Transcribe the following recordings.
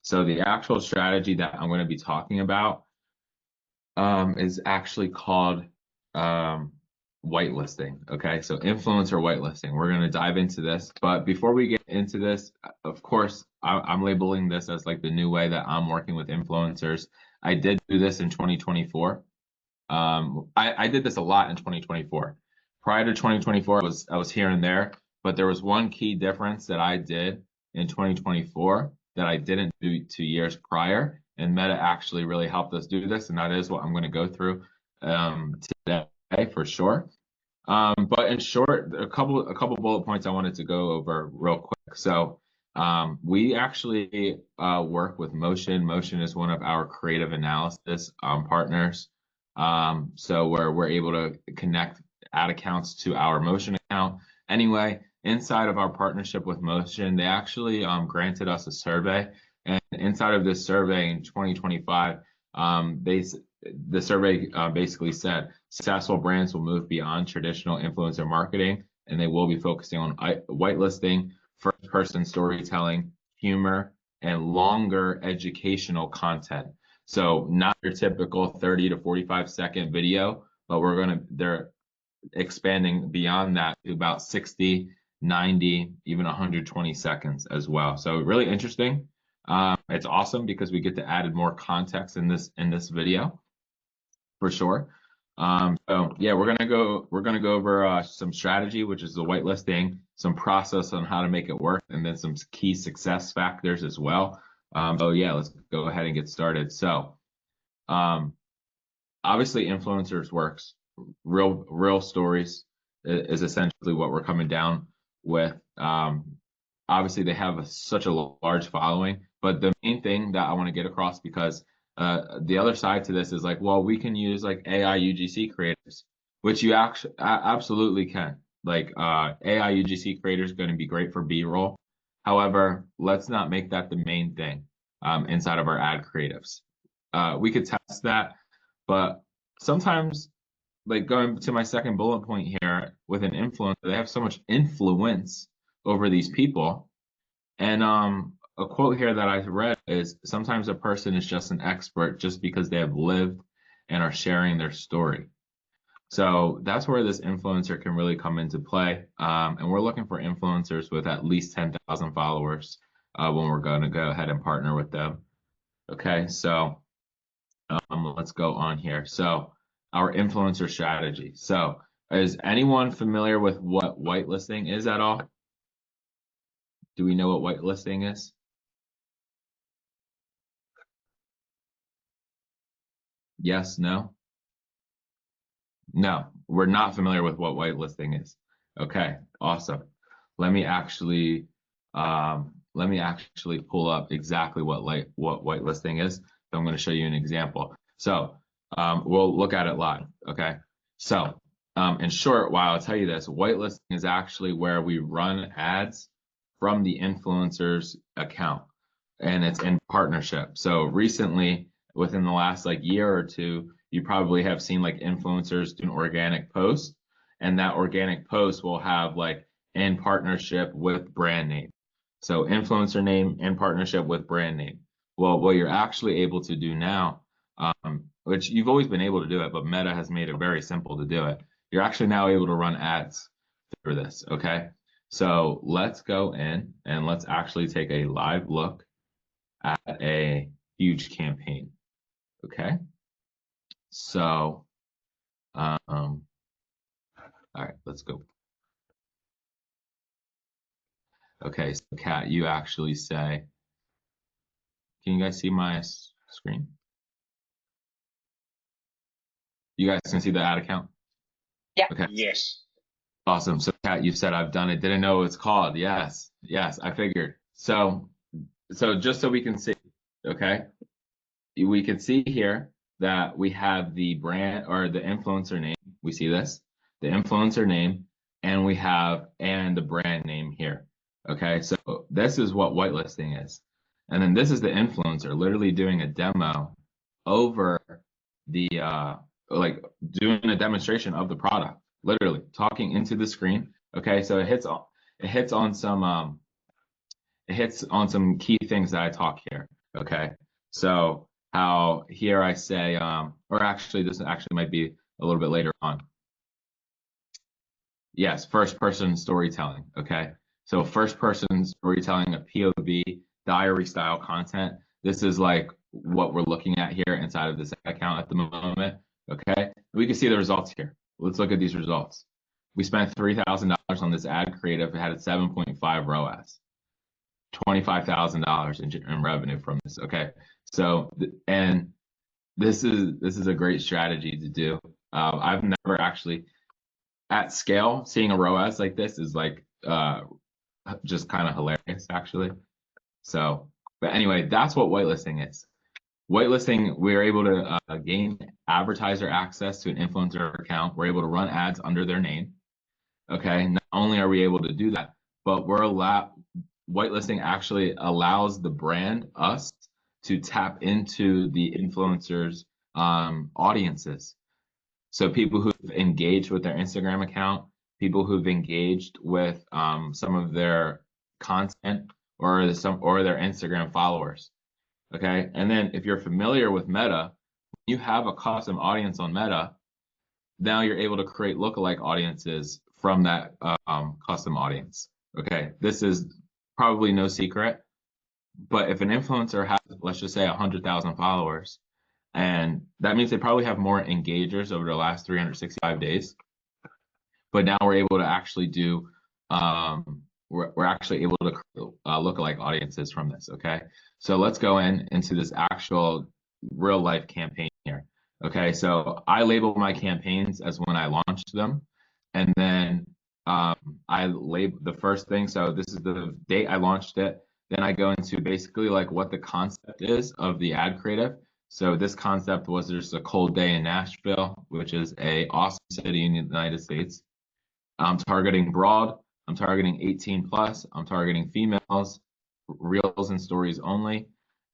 So the actual strategy that I'm going to be talking about is actually called whitelisting. Okay, so influencer whitelisting. We're going to dive into this, but before we get into this, of course, I'm labeling this as like the new way that I'm working with influencers. I did do this in 2024. I did this a lot in 2024. Prior to 2024, I was here and there, but there was one key difference that I did in 2024 that I didn't do 2 years prior, and Meta actually really helped us do this, and that is what I'm going to go through today for sure. But in short, a couple bullet points I wanted to go over real quick. So we actually work with Motion. Motion is one of our creative analysis partners. So we're able to connect ad accounts to our Motion account. Anyway, inside of our partnership with Motion, they actually granted us a survey. And inside of this survey in 2025, the survey basically said successful brands will move beyond traditional influencer marketing, and they will be focusing on whitelisting, first-person storytelling, humor, and longer educational content. So not your typical 30 to 45-second video, but they're expanding beyond that to about 60, 90, even 120 seconds as well. So really interesting. It's awesome because we get to add more context in this video for sure. So yeah, we're gonna go over some strategy, which is the whitelisting, some process on how to make it work, and then some key success factors as well. So yeah, let's go ahead and get started. So obviously influencers works. Real stories is essentially what we're coming down with. Obviously they have such a large following, but the main thing that I want to get across, because the other side to this is like, well, we can use like AI UGC creators, which you actually absolutely can. Like AI UGC creators going to be great for B-roll. However, let's not make that the main thing inside of our ad creatives. We could test that, but sometimes, like going to my second bullet point here, with an influencer, they have so much influence over these people. And a quote here that I read is, sometimes a person is just an expert just because they have lived and are sharing their story. So that's where this influencer can really come into play. And we're looking for influencers with at least 10,000 followers when we're going to go ahead and partner with them. Okay, so let's go on here. So our influencer strategy. So is anyone familiar with what whitelisting is at all? Do we know what whitelisting is? Yes, no? No, we're not familiar with what whitelisting is. Okay, awesome. Let me actually pull up exactly what whitelisting is. I'm going to show you an example. So we'll look at it live. Okay. So in short, while I'll tell you this, whitelisting is actually where we run ads from the influencer's account, and it's in partnership. So recently, within the last like year or two, you probably have seen like influencers do an organic post, and that organic post will have like in partnership with brand name. So influencer name in partnership with brand name. Well, what you're actually able to do now, which you've always been able to do it, but Meta has made it very simple to do it. You're actually now able to run ads through this, okay? So let's go in and let's actually take a live look at a huge campaign, okay? So, all right, let's go. Okay, so Kat, you actually say, can you guys see my screen? You guys can see the ad account? Yeah. Okay. Yes. Awesome. So Kat, you said I've done it. Didn't know what it's called. Yes. Yes, I figured. So just so we can see, okay? We can see here that we have the brand or the influencer name. We see this, the influencer name, and we have the brand name here. Okay, so this is what whitelisting is. And then this is the influencer literally doing a demo over the like doing a demonstration of the product, literally talking into the screen. Okay, so it hits on some key things that I talk here. Okay. So how here I say, or actually this actually might be a little bit later on. Yes, first person storytelling. Okay. So first person storytelling, a POV, diary style content. This is like what we're looking at here inside of this account at the moment. Okay. We can see the results here. Let's look at these results. We spent $3,000 on this ad creative. It had a 7.5 ROAS, $25,000 in revenue from this. Okay. So, and this is a great strategy to do. I've never actually at scale, seeing a ROAS like this is like just kind of hilarious, actually. So, but anyway, that's what whitelisting is. Whitelisting, we're able to gain advertiser access to an influencer account. We're able to run ads under their name. Okay. Not only are we able to do that, but whitelisting actually allows the brand, us, to tap into the influencers' audiences. So people who've engaged with their Instagram account, people who've engaged with some of their content or their Instagram followers. Okay. And then if you're familiar with Meta, you have a custom audience on Meta. Now you're able to create lookalike audiences from that custom audience. Okay. This is probably no secret, but if an influencer has, let's just say, 100,000 followers, and that means they probably have more engagers over the last 365 days. But now we're able to actually do, we're actually able to lookalike audiences from this. Okay. So let's go into this actual real life campaign here. Okay. So I label my campaigns as when I launched them. And then I label the first thing. So this is the date I launched it. Then I go into basically like what the concept is of the ad creative. So this concept was just a cold day in Nashville, which is a awesome city in the United States. I'm targeting broad. I'm targeting 18 plus. I'm targeting females, reels and stories only.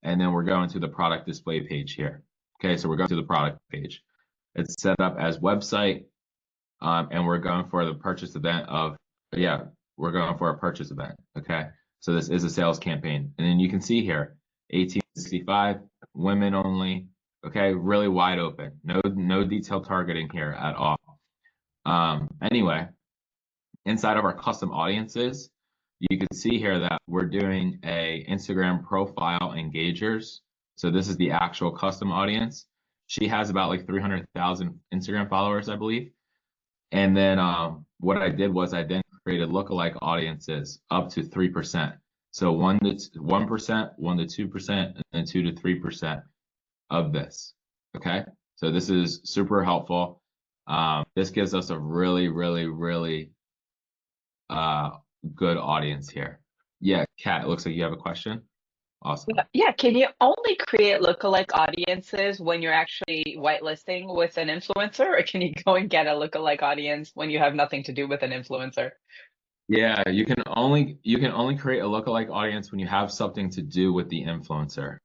And then we're going to the product display page here. Okay, so we're going to the product page. It's set up as website, and we're going for the purchase event of, yeah, we're going for a purchase event. Okay, so this is a sales campaign. And then you can see here, 18 to 65, women only. Okay, really wide open. No detailed targeting here at all. Anyway, inside of our custom audiences, you can see here that we're doing a Instagram profile engagers. So this is the actual custom audience. She has about like 300,000 Instagram followers, I believe. And then what I did was I then created lookalike audiences up to 3%. So 1% to 2%, and then 2 to 3% of this. Okay. So this is super helpful. This gives us a really, really, really good audience here. Yeah, Kat, it looks like you have a question. Awesome. Yeah, can you only create lookalike audiences when you're actually whitelisting with an influencer, or can you go and get a lookalike audience when you have nothing to do with an influencer? Yeah, you can only create a lookalike audience when you have something to do with the influencer.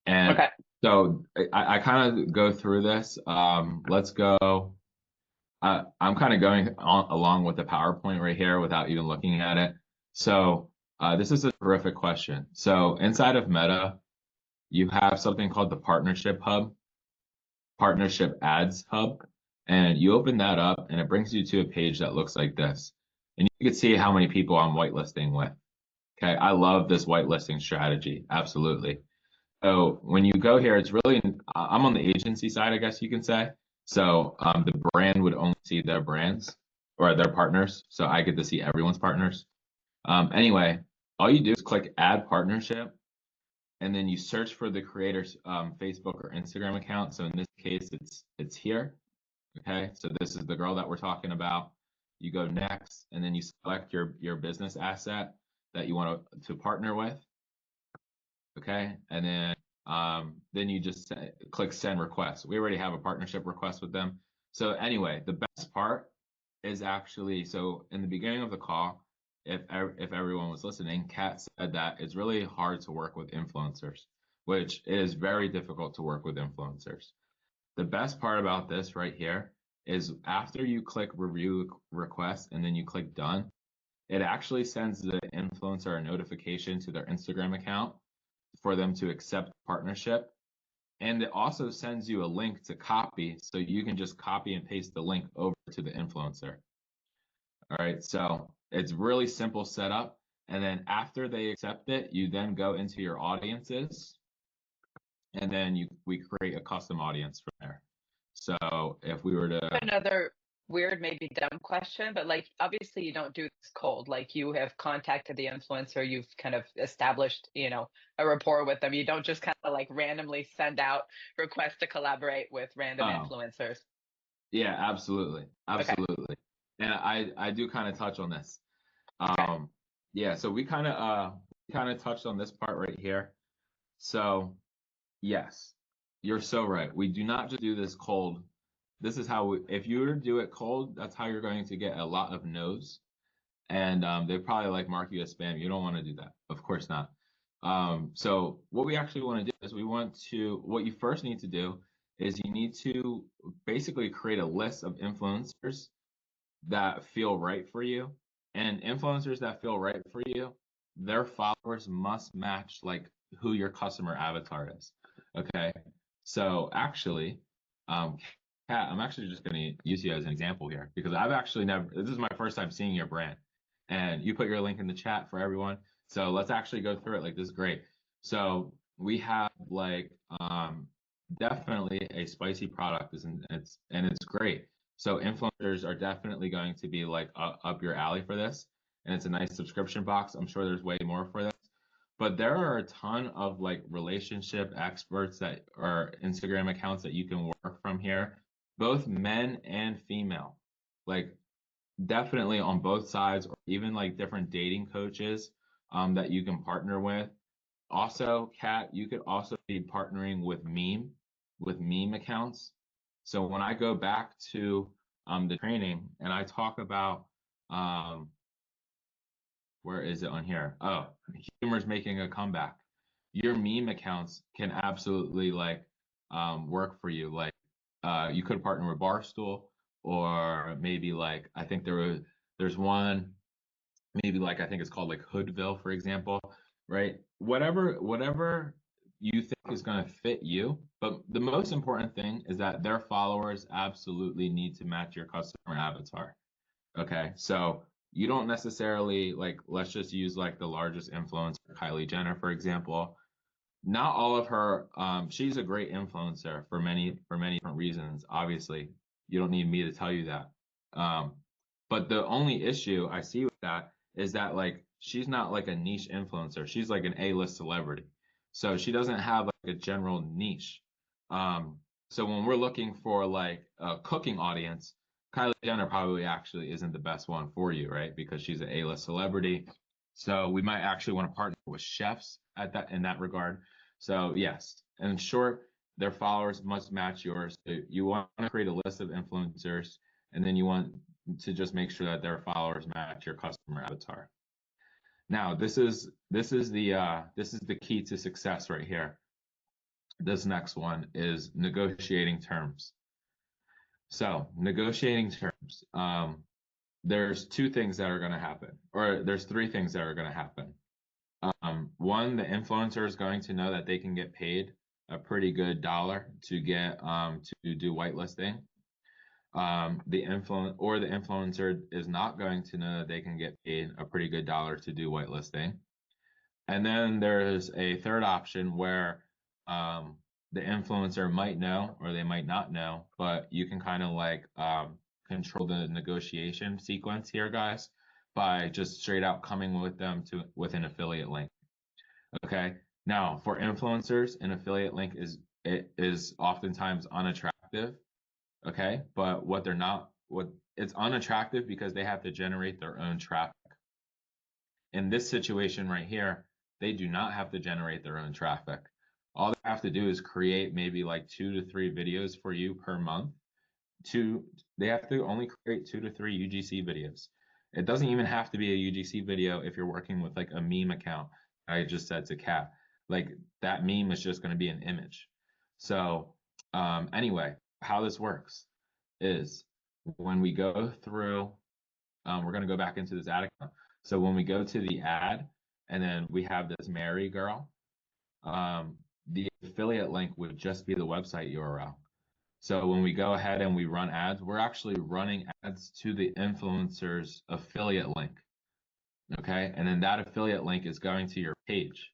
And Okay. so I kind of go through this. Let's go. I'm kind of going along with the PowerPoint right here without even looking at it. So this is a terrific question. So inside of Meta, you have something called the Partnership Hub, Partnership Ads Hub, and you open that up and it brings you to a page that looks like this. And you can see how many people I'm whitelisting with. Okay, I love this whitelisting strategy, absolutely. So when you go here, it's really, I'm on the agency side, I guess you can say. So the brand would only see their brands or their partners. So I get to see everyone's partners. Anyway, all you do is click add partnership, and then you search for the creator's Facebook or Instagram account. So in this case, it's here. Okay, so this is the girl that we're talking about. You go next, and then you select your business asset that you want to partner with. Okay, and then you just click send request. We already have a partnership request with them. So anyway, the best part is actually, so in the beginning of the call, if everyone was listening, Kat said that it's really hard to work with influencers, which is very difficult to work with influencers. The best part about this right here is after you click review request and then you click done, it actually sends the influencer a notification to their Instagram account for them to accept partnership. And it also sends you a link to copy, so you can just copy and paste the link over to the influencer. All right, so it's really simple setup. And then after they accept it, you then go into your audiences, and then we create a custom audience from there. So if we were to, Another weird, maybe dumb question, but like obviously you don't do this cold. Like you have contacted the influencer, you've kind of established, a rapport with them. You don't just kind of like randomly send out requests to collaborate with random oh, influencers. yeah, absolutely, Okay. absolutely. And I do kind of touch on this. Okay. Yeah, so we kind of touched on this part right here. So yes, you're so right. We do not just do this cold. This is how if you were to do it cold, that's how you're going to get a lot of no's. And they probably like mark you as spam. You don't want to do that. Of course not. So what we actually want to do is what you first need to do is you need to basically create a list of influencers that feel right for you. And influencers that feel right for you, their followers must match like who your customer avatar is. Okay. So actually, Kat, I'm actually just going to use you as an example here because I've actually never, this is my first time seeing your brand. And you put your link in the chat for everyone. So let's actually go through it. Like, this is great. So we have like definitely a spicy product, and it's great. So influencers are definitely going to be like up your alley for this, and it's a nice subscription box. I'm sure there's way more for this, but there are a ton of like relationship experts that are Instagram accounts that you can work from here, both men and female. Like definitely on both sides, or even like different dating coaches that you can partner with. Also, Kat, you could also be partnering with meme accounts. So when I go back to the training and I talk about um, where is it on here? Oh, humor's making a comeback. Your meme accounts can absolutely like work for you. Like you could partner with Barstool, or maybe like I think there's one, maybe like I think it's called like Hoodville, for example, right? Whatever you think is going to fit you, but the most important thing is that their followers absolutely need to match your customer avatar. Okay, so you don't necessarily like, let's just use like the largest influencer, Kylie Jenner, for example. Not all of her, she's a great influencer for many different reasons. Obviously, you don't need me to tell you that. Um, but the only issue I see with that is that like she's not like a niche influencer. She's like an A-list celebrity. So she doesn't have like a general niche. Um, so when we're looking for like a cooking audience, Kylie Jenner probably actually isn't the best one for you, right? Because she's an A-list celebrity. So we might actually want to partner with chefs at that in that regard. So yes, in short, their followers must match yours. You want to create a list of influencers, and then you want to just make sure that their followers match your customer avatar. Now, this is the key to success right here. This next one is negotiating terms. So, negotiating terms. There's two things that are going to happen, or there's three things that are going to happen. One, the influencer is going to know that they can get paid a pretty good dollar to get to do whitelisting. The influencer is not going to know that they can get paid a pretty good dollar to do whitelisting. And then there's a third option where um, the influencer might know or they might not know, but you can kind of like control the negotiation sequence here, guys, by just straight out coming with them with an affiliate link. Okay. Now, for influencers, an affiliate link is oftentimes unattractive. Okay, but what it's unattractive because they have to generate their own traffic. In this situation right here, they do not have to generate their own traffic. All they have to do is create maybe like 2 to 3 videos for you per month. They have to only create 2 to 3 UGC videos. It doesn't even have to be a UGC video if you're working with like a meme account. I just said to Kat, like that meme is just going to be an image. So anyway, how this works is when we go through, we're going to go back into this ad account. So when we go to the ad, and then we have this Mary girl, the affiliate link would just be the website URL. So when we go ahead and we run ads, we're actually running ads to the influencer's affiliate link. Okay. And then that affiliate link is going to your page.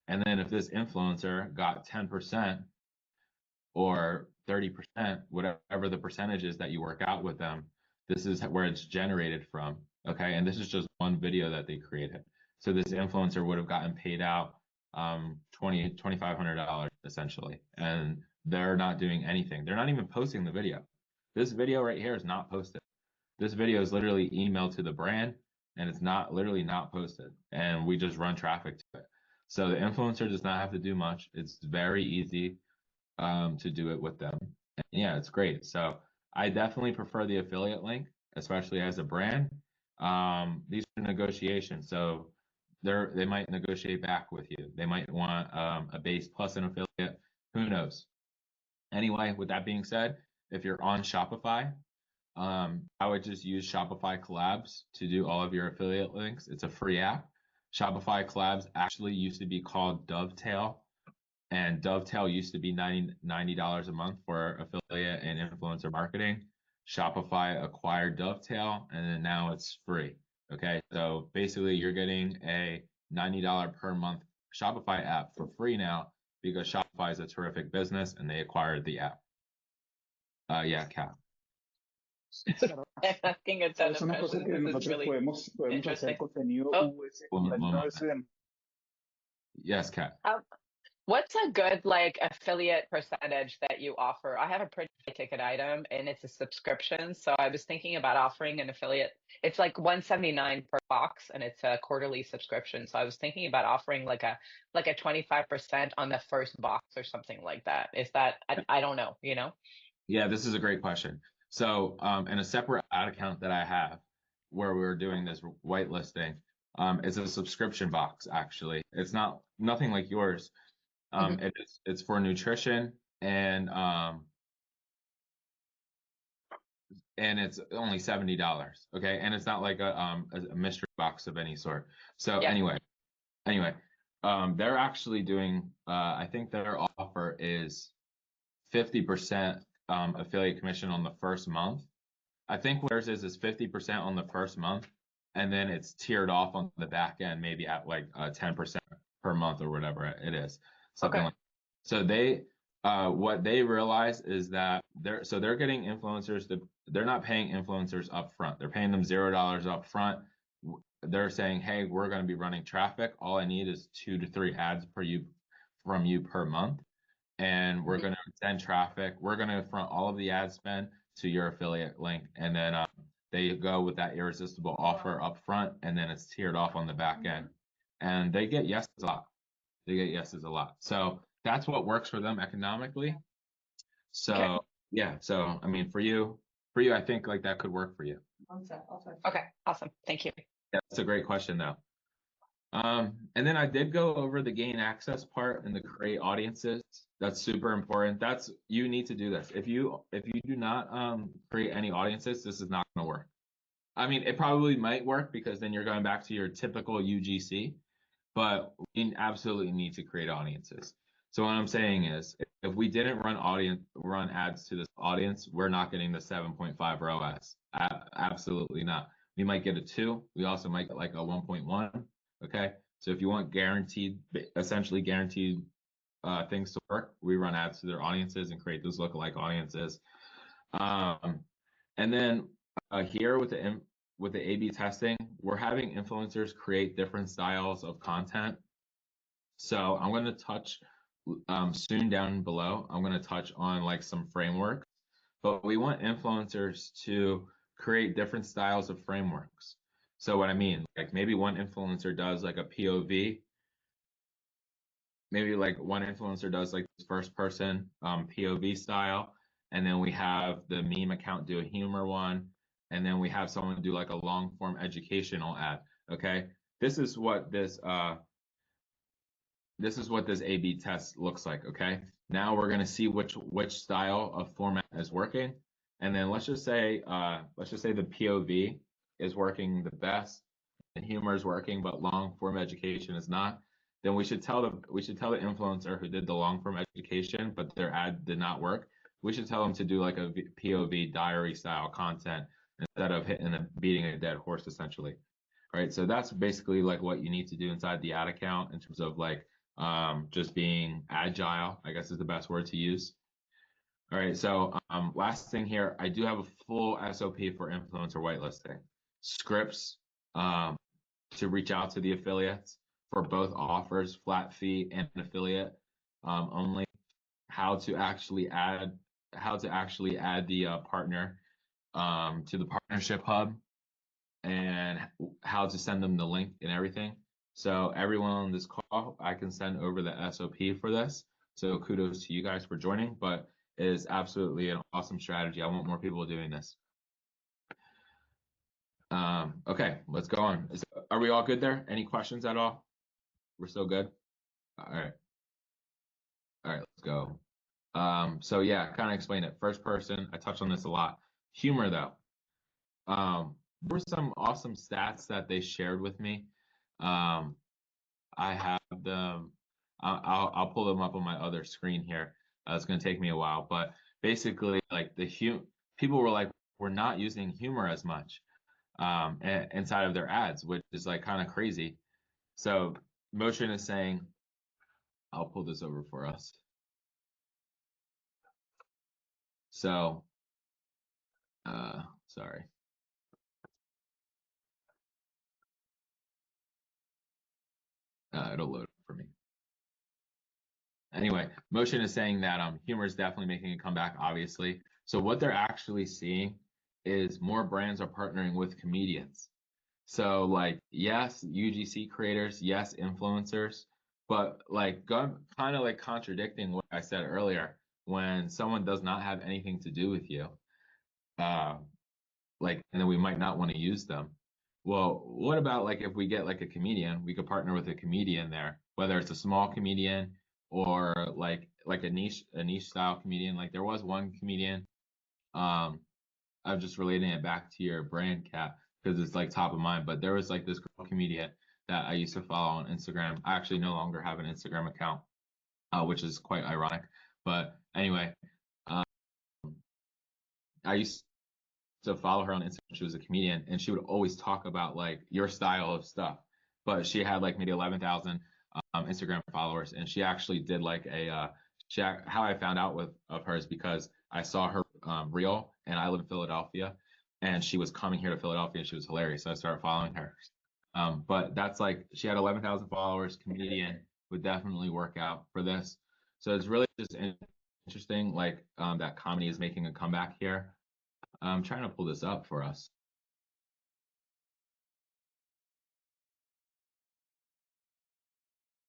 And then if this influencer got 10% or 30%, whatever the percentage is that you work out with them, this is where it's generated from. Okay. And this is just one video that they created. So this influencer would have gotten paid out $2,500 essentially. And they're not doing anything. They're not even posting the video. This video right here is not posted. This video is literally emailed to the brand and it's not literally not posted. And we just run traffic to it. So the influencer does not have to do much. It's very easy to do it with them. And yeah, it's great. So I definitely prefer the affiliate link, especially as a brand. These are negotiations. So they might negotiate back with you. They might want a base plus an affiliate. Who knows? Anyway, with that being said, if you're on Shopify, I would just use Shopify Collabs to do all of your affiliate links. It's a free app. Shopify Collabs actually used to be called Dovetail, and Dovetail used to be $90 a month for affiliate and influencer marketing. Shopify acquired Dovetail, and then now it's free. Okay, so basically you're getting a $90 per month Shopify app for free now because Shopify is a terrific business and they acquired the app. Yeah, Kat. I'm asking a ton Es of una cosa questions. que This is nosotros really podemos hacer interesting. contenido Oh, US One latino moment. SDM. Yes, Kat. what's a good like affiliate percentage that you offer? I have a pretty high ticket item and it's a subscription. So I was thinking about offering an affiliate. It's like $179 per box and it's a quarterly subscription. So I was thinking about offering like a 25% on the first box or something like that. Is that I don't know, you know? Yeah, this is a great question. So, in a separate ad account that I have where we're doing this whitelisting, it's a subscription box actually. It's nothing like yours. Mhm. It's for nutrition and it's only $70. Okay, and it's not like a mystery box of any sort. So Yeah. anyway, they're actually doing. I think their offer is 50% affiliate commission on the first month. I think what theirs is 50% on the first month, and then it's tiered off on the back end, maybe at like 10% per month or whatever it is, something Okay. like. So they, what they realize is that they're getting influencers they're not paying influencers up front. They're paying them $0 up front. They're saying, hey, we're going to be running traffic. All I need is 2 to 3 ads from you per month and we're Mhm. going to send traffic. We're going to front all of the ad spend to your affiliate link, and then they go with that irresistible offer up front, and then it's tiered off on the back end, and they get yeses a lot. They get yeses a lot. So that's what works for them economically. So Okay. yeah. So I mean, for you, I think like that could work for you. Okay. Awesome. Thank you. Yeah, that's a great question though. And then I did go over the gain access part and the create audiences. That's super important. You need to do this. If you do not create any audiences, this is not going to work. I mean, it probably might work because then you're going back to your typical UGC, but we absolutely need to create audiences. So what I'm saying is, if we didn't run ads to this audience, we're not getting the 7.5 ROAS. Absolutely not. We might get a 2. We also might get like a 1.1. Okay. So if you want essentially guaranteed things to work, we run ads to their audiences and create those lookalike audiences. And then here with the A/B testing, we're having influencers create different styles of content. So I'm going to touch soon down below. I'm going to touch on like some frameworks, but we want influencers to create different styles of frameworks. So what I mean, like maybe one influencer does like a POV. Maybe like one influencer does like this first person POV style, and then we have the meme account do a humor one, and then we have someone do like a long form educational ad. Okay, this is what this A/B test looks like. Okay, now we're gonna see which style of format is working, and then let's just say the POV is working the best, and humor is working, but long form education is not. then we should tell the influencer who did the long form education, but their ad did not work. We should tell them to do like a POV diary style content instead of beating a dead horse, essentially. All right, so that's basically like what you need to do inside the ad account in terms of like just being agile, I guess is the best word to use. All right, so last thing here, I do have a full SOP for influencer whitelisting, scripts to reach out to the affiliates for both offers, flat fee and affiliate only, how to actually add the partner to the partnership hub, and how to send them the link and everything. So everyone on this call, I can send over the SOP for this. So kudos to you guys for joining, but it is absolutely an awesome strategy. I want more people doing this. Okay, let's go on. Are we all good there? Any questions at all? We're still good? All right. All right, let's go. So yeah, kind of explain it. First person, I touched on this a lot. Humor though. There were some awesome stats that they shared with me. I have them. I'll pull them up on my other screen here. It's going to take me a while, but basically, like people were like, we're not using humor as much inside of their ads, which is like kind of crazy. So Motion is saying, I'll pull this over for us. So, sorry. It'll load for me. Anyway, Motion is saying that humor is definitely making a comeback, obviously. So what they're actually seeing is more brands are partnering with comedians. So like, yes, UGC creators, yes, influencers, but like kind of like contradicting what I said earlier, when someone does not have anything to do with you, like, and then we might not want to use them. Well, what about like if we get like a comedian, we could partner with a comedian there, whether it's a small comedian or like a niche style comedian. Like there was one comedian, I'm just relating it back to your brand, Cat, because it's like top of mind. But there was like this girl comedian that I used to follow on Instagram. I actually no longer have an Instagram account, which is quite ironic. But anyway, um, I used to follow her on Instagram. She was a comedian, and she would always talk about like your style of stuff. But she had like maybe 11,000 Instagram followers, and she actually did like how I found out of her is because I saw her reel, and I live in Philadelphia, and she was coming here to Philadelphia, and she was hilarious. So I started following her. But that's like she had 11,000 followers. Comedian would definitely work out for this. So it's really just interesting, like that comedy is making a comeback here. I'm trying to pull this up for us.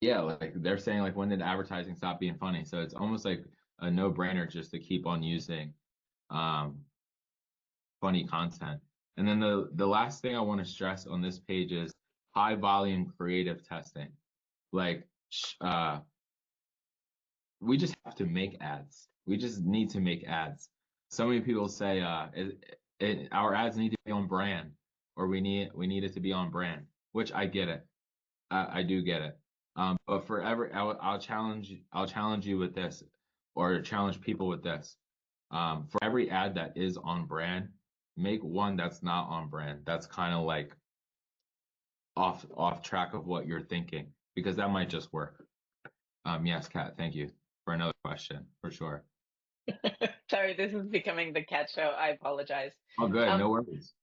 Yeah, like they're saying like when did advertising stop being funny? So it's almost like a no-brainer just to keep on using um, funny content. And then the last thing I want to stress on this page is high volume creative testing. Like we just have to make ads. We just need to make ads. So many people say our ads need to be on brand, or we need it to be on brand, which I get it. I do get it. But I'll challenge you with this, or challenge people with this. For every ad that is on brand, make one that's not on brand. That's kind of like off track of what you're thinking, because that might just work. Yes, Kat, thank you for another question, for sure. Sorry, this is becoming the cat show. I apologize. Oh, good, Um, no worries.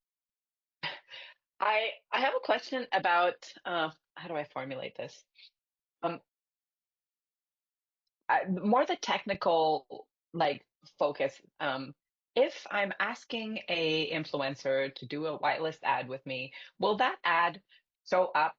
I have a question about how do I formulate this? Um, more the technical like focus. If I'm asking a influencer to do a whitelist ad with me, will that ad show up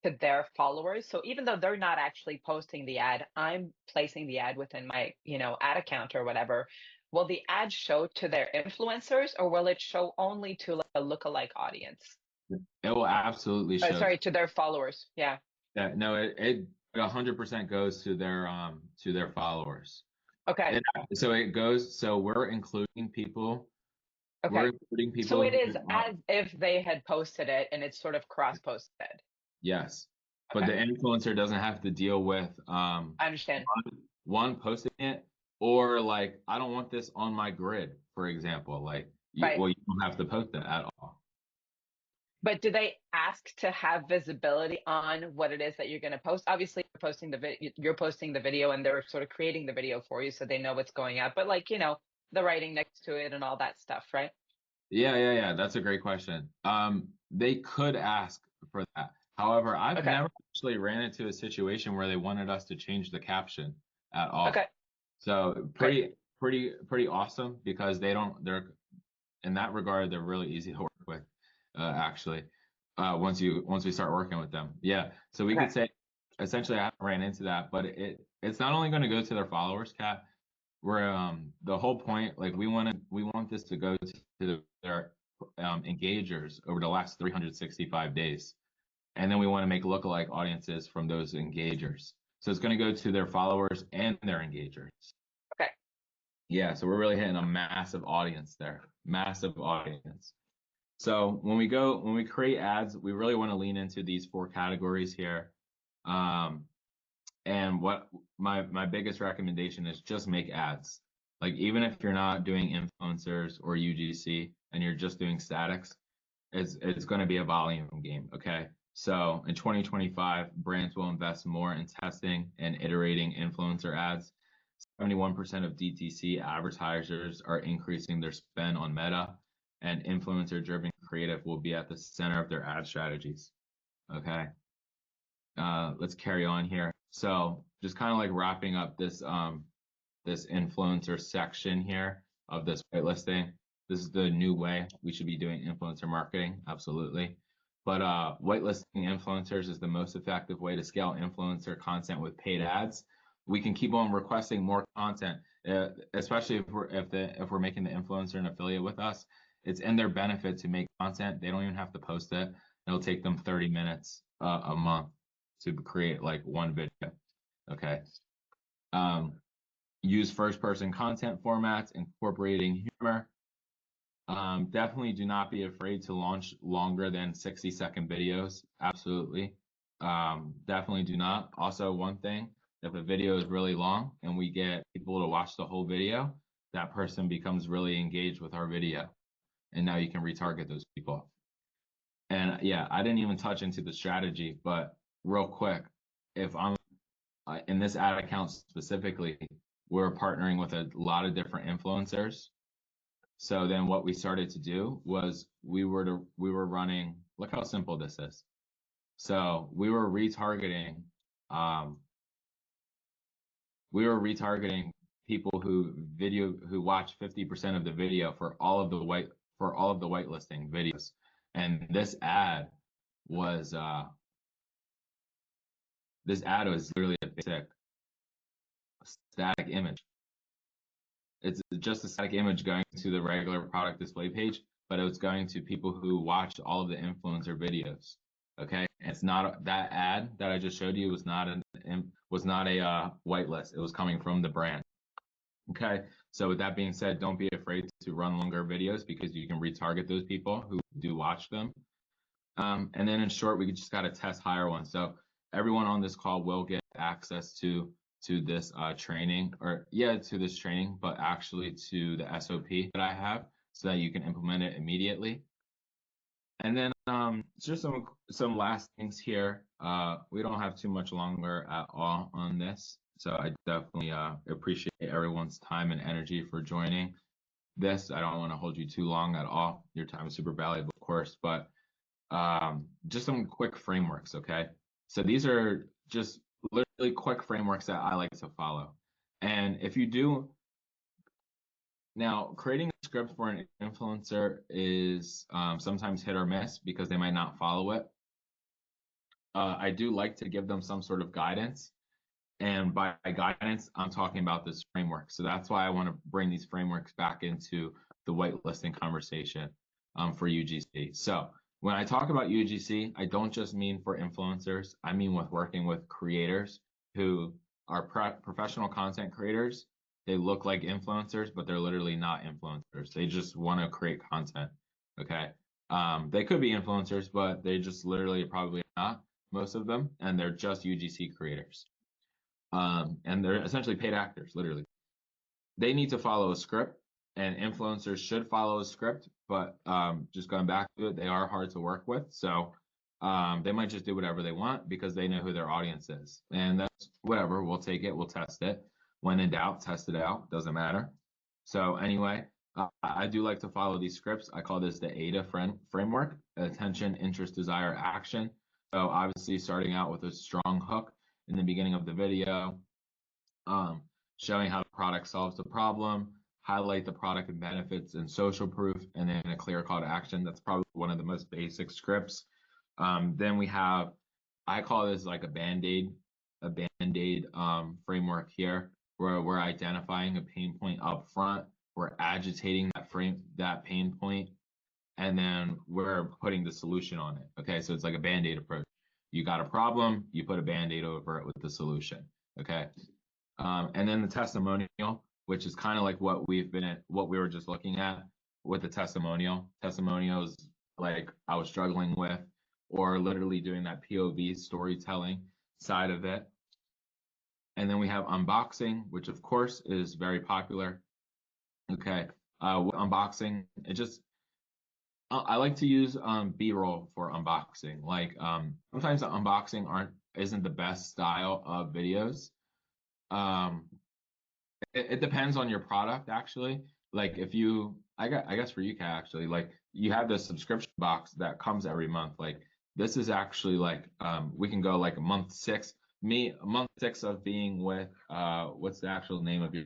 to their followers? So even though they're not actually posting the ad, I'm placing the ad within my, ad account or whatever. Will the ad show to their influencers, or will it show only to like a lookalike audience? It will absolutely show. Sorry, to their followers. Yeah. That no, it 100% goes to their followers. Okay. So it goes. So we're including people. We're Okay. including So people it who is as if they had posted it and it's sort of cross posted. yes. but the Okay. influencer doesn't have to deal with I understand. one posting it, or like I don't want this on my grid, for example. Like Right. well, you don't have to post it at all. But do they ask to have visibility on what it is that you're going to post? Obviously, you're posting the video, and they're sort of creating the video for you, so they know what's going out. But like the writing next to it and all that stuff, right? Yeah. That's a great question. They could ask for that. However, I've Okay. never actually ran into a situation where they wanted us to change the caption at all. Okay. So Great. pretty awesome because they're in that regard, they're really easy to work with, actually. Once we start working with them. Yeah. So we Okay. could say essentially I haven't ran into that, but it's not only going to go to their followers, Kat. We're the whole point, like we want this to go to their engagers over the last 365 days. And then we want to make lookalike audiences from those engagers. So it's going to go to their followers and their engagers. Okay. Yeah, so we're really hitting a massive audience there. Massive audience. So when we create ads, we really want to lean into these four categories here. And what my biggest recommendation is just make ads. Like even if you're not doing influencers or UGC and you're just doing statics, it's going to be a volume game, okay? So in 2025, brands will invest more in testing and iterating influencer ads. 71% of DTC advertisers are increasing their spend on Meta, and influencer-driven creative will be at the center of their ad strategies. Okay, let's carry on here. So just kind of like wrapping up this influencer section here of this whitelisting. This is the new way we should be doing influencer marketing, absolutely. But whitelisting influencers is the most effective way to scale influencer content with paid ads. We can keep on requesting more content, especially if we're making the influencer an affiliate with us. It's in their benefit to make content. They don't even have to post it. It'll take them 30 minutes a month to create like one video. Okay. Um, use first person content formats, incorporating humor. Definitely do not be afraid to launch longer than 60-second videos. Absolutely. Definitely do not. Also, one thing, if a video is really long and we get people to watch the whole video, that person becomes really engaged with our video. And now you can retarget those people. And yeah, I didn't even touch into the strategy, but real quick, if I'm in this ad account specifically, we're partnering with a lot of different influencers. So then what we started to do was we were running, look how simple this is. So we were retargeting people who watch 50% of the video for all of the whitelisting videos. And was this ad was literally a basic static image. It's just a static image going to the regular product display page, but it was going to people who watched all of the influencer videos. Okay, and it's not that ad that I just showed you was not a whitelist. It was coming from the brand. Okay, so with that being said, don't be afraid to run longer videos because you can retarget those people who do watch them. And then in short, we just got to test higher ones. So everyone on this call will get access to this training, to this training, but actually to the SOP that I have so that you can implement it immediately. And then just some last things here. We don't have too much longer at all on this. So I definitely appreciate everyone's time and energy for joining this. I don't want to hold you too long at all. Your time is super valuable, of course, but just some quick frameworks, okay? So these are just literally quick frameworks that I like to follow. And if you do, now creating a script for an influencer is sometimes hit or miss because they might not follow it. I do like to give them some sort of guidance. And by guidance, I'm talking about this framework. So that's why I want to bring these frameworks back into the whitelisting conversation for UGC. So when I talk about UGC, I don't just mean for influencers. I mean with working with creators who are professional content creators. They look like influencers, but they're literally not influencers. They just want to create content. Okay. They could be influencers, but they just literally probably not. most of them, and they're just UGC creators. And they're essentially paid actors, literally. They need to follow a script, and influencers should follow a script, but just going back to it, they are hard to work with. So they might just do whatever they want because they know who their audience is. And that's whatever, we'll take it, we'll test it. When in doubt, test it out, doesn't matter. So anyway, I do like to follow these scripts. I call this the AIDA framework: attention, interest, desire, action. So obviously starting out with a strong hook in the beginning of the video, um, showing how the product solves the problem, highlight the product and benefits and social proof, and then a clear call to action. That's probably one of the most basic scripts. Then we have, I call this like a Band-Aid framework here, where we're identifying a pain point up front, we're agitating that pain point, and then we're putting the solution on it. Okay, so it's like a Band-Aid approach. You got a problem, you put a Band-Aid over it with the solution. Okay. And then the testimonial, which is kind of like what we were just looking at with the testimonial. Testimonials like I was struggling with, or literally doing that POV storytelling side of it. And then we have unboxing, which of course is very popular. Okay, unboxing, I like to use B-roll for unboxing. Like sometimes the unboxing isn't the best style of videos. It depends on your product, actually. Like if you, I guess for you, Kat, actually, like you have this subscription box that comes every month. Like this is actually like we can go like month 6. Month 6 of being with what's the actual name of your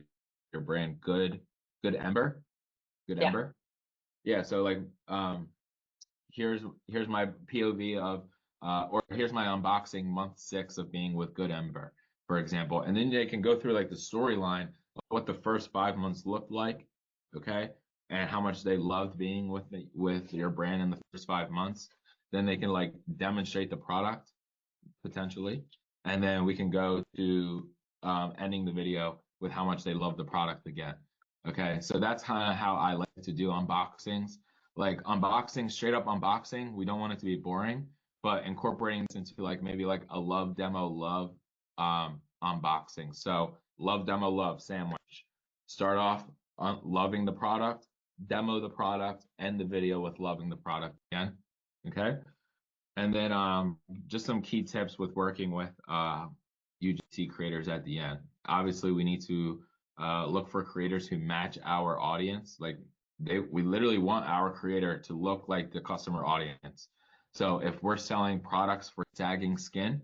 brand? Good Ember. Good Yeah. Ember. Yeah. So like here's my POV of or here's my unboxing month 6 of being with Good Ember, for example. And then they can go through like the storyline of what the first 5 months looked like, okay, and how much they loved being with your brand in the first 5 months. Then they can like demonstrate the product potentially, and then we can go to ending the video with how much they love the product again. Okay, so that's kind of how I like to do unboxings. Like unboxing, straight up unboxing, we don't want it to be boring, but incorporating this into like maybe like a love demo love unboxing. So love demo love sandwich. Start off on loving the product, demo the product, end the video with loving the product again. Okay. And then just some key tips with working with UGC creators at the end. Obviously, we need to look for creators who match our audience. Like we literally want our creator to look like the customer audience. So if we're selling products for sagging skin,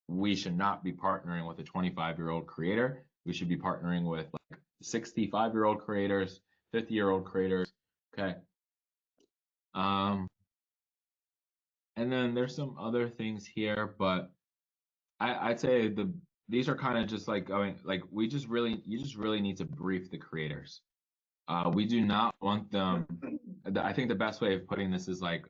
we should not be partnering with a 25-year-old creator. We should be partnering with like 65-year-old creators, 50-year-old creators. Okay. And then there's some other things here, but I'd say these are kind of just like going like you just really need to brief the creators. We do not want them. I think the best way of putting this is like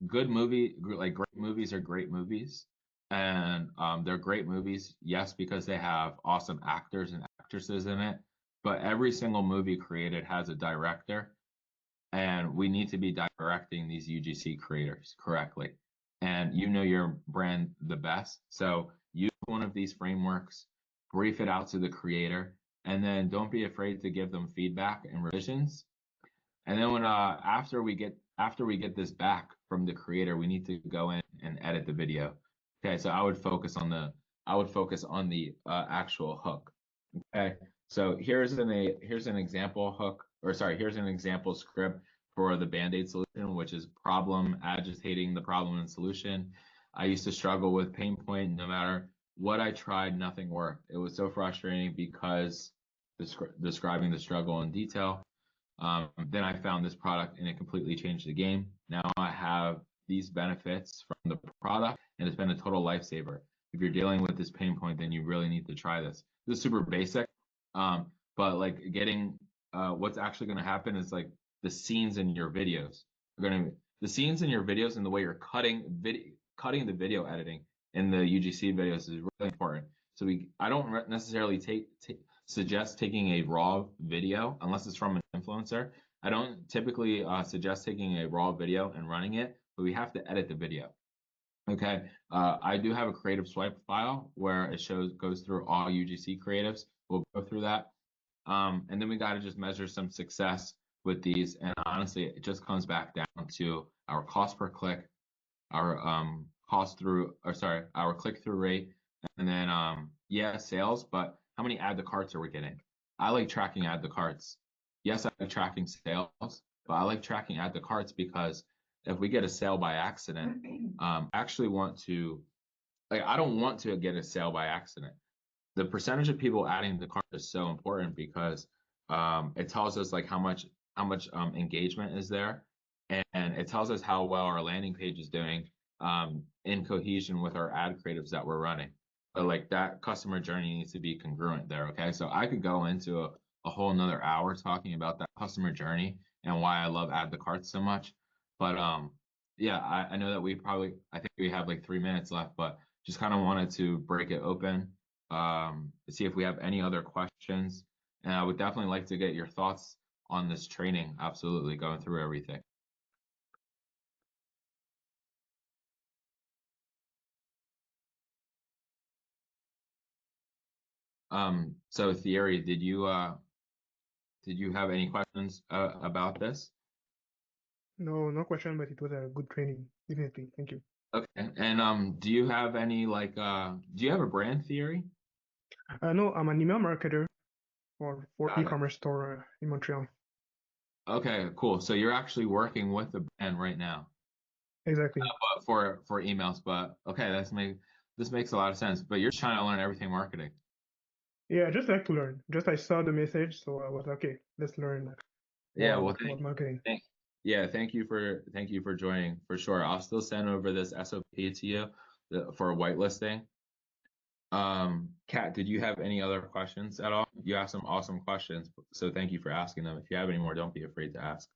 great movies are great movies, and they're great movies, yes, because they have awesome actors and actresses in it. But every single movie created has a director, and we need to be directing these UGC creators correctly. And you know your brand the best. So use one of these frameworks, brief it out to the creator, and then don't be afraid to give them feedback and revisions. And then when after we get this back from the creator, we need to go in and edit the video. Okay, so I would focus on the actual hook. Okay, so here's an example hook, or sorry, here's an example script for the Band-Aid solution, which is problem, agitating the problem and solution. I used to struggle with pain point. No matter what I tried, nothing worked. It was so frustrating because describing the struggle in detail. Then I found this product and it completely changed the game. Now I have these benefits from the product and it's been a total lifesaver. If you're dealing with this pain point, then you really need to try this. This is super basic, but like getting what's actually going to happen is like the scenes in your videos are going to the scenes in your videos and the way you're cutting the video editing in the UGC videos is really important. So I don't necessarily suggest taking a raw video unless it's from an influencer. I don't typically suggest taking a raw video and running it, but we have to edit the video. Okay. I do have a creative swipe file where it goes through all UGC creatives. We'll go through that. And then we got to just measure some success with these. And honestly, it just comes back down to our cost per click, our our click-through rate, and then yeah, sales, but how many add to carts are we getting? I like tracking add to carts. Yes, I like tracking sales, but I like tracking add to carts because if we get a sale by accident, I actually want to like I don't want to get a sale by accident. The percentage of people adding the cart is so important because it tells us like how much engagement is there, and it tells us how well our landing page is doing in cohesion with our ad creatives that we're running. But like that customer journey needs to be congruent there. Okay, so I could go into a whole another hour talking about that customer journey and why I love add the cart so much. But yeah, I know that I think we have like 3 minutes left, but just kind of wanted to break it open, see if we have any other questions. And I would definitely like to get your thoughts on this training. Absolutely, going through everything. So Thierry, did you have any questions about this? No, no question, but it was a good training, definitely. Thank you. Okay. And do you have any do you have a brand Thierry? No, I'm an email marketer for Got it. e-commerce store in Montreal. Okay, cool. So you're actually working with the brand right now, Exactly. but for emails. But okay, this makes a lot of sense. But you're trying to learn everything marketing. Yeah, I just like to learn. Just I saw the message, so I was okay. Let's learn Yeah, more well, about marketing. yeah, thank you for joining for sure. I'll still send over this SOP to you for whitelisting. Kat, did you have any other questions at all? You asked some awesome questions, so thank you for asking them. If you have any more, don't be afraid to ask.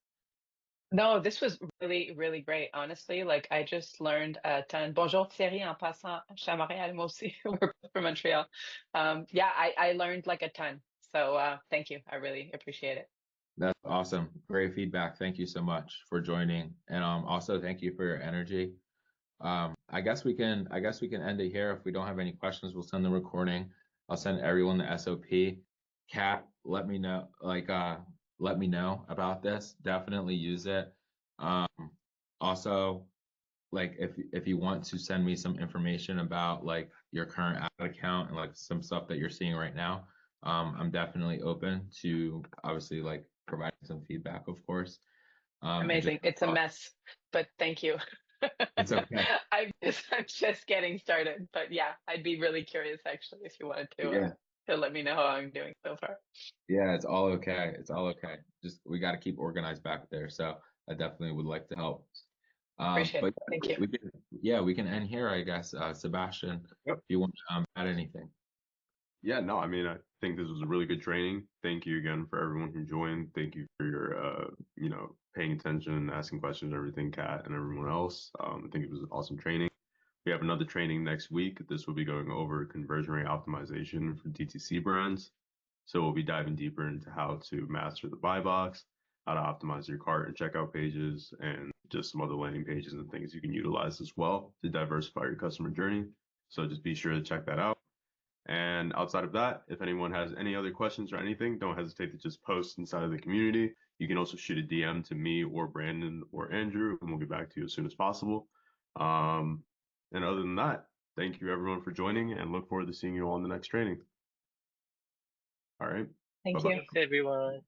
No, this was really, really great. Honestly, like I just learned a ton. Bonjour Thierry, en passant, je suis à Montréal, moi aussi. We're both from Montreal. Yeah, I learned like a ton. So thank you. I really appreciate it. That's awesome. Great feedback. Thank you so much for joining, and also thank you for your energy. I guess we can end it here. If we don't have any questions, we'll send the recording. I'll send everyone the SOP. Kat, let me know about this. Definitely use it. Um, also, like if you want to send me some information about like your current ad account and like some stuff that you're seeing right now, I'm definitely open to obviously like providing some feedback, of course. And just Amazing. It's a mess, but thank you. it's okay. I'm just getting started, but yeah, I'd be really curious actually if you wanted Yeah. to let me know how I'm doing so far. Yeah, it's all okay. It's all okay. Just we got to keep organized back there. So I definitely would like to help. Appreciate it. But Thank you. we can end here, I guess. Sebastian, Yep. if you want to add anything. Yeah, no, I mean, I think this was a really good training. Thank you again for everyone who joined. Thank you for your, paying attention and asking questions and everything, Kat and everyone else. I think it was awesome training. We have another training next week. This will be going over conversion rate optimization for DTC brands. So we'll be diving deeper into how to master the buy box, how to optimize your cart and checkout pages, and just some other landing pages and things you can utilize as well to diversify your customer journey. So just be sure to check that out. And outside of that, if anyone has any other questions or anything, don't hesitate to just post inside of the community. You can also shoot a DM to me or Brandon or Andrew, and we'll get back to you as soon as possible. And other than that, thank you everyone for joining and look forward to seeing you all in the next training. All right. Thank Bye-bye. you. Thanks, everyone.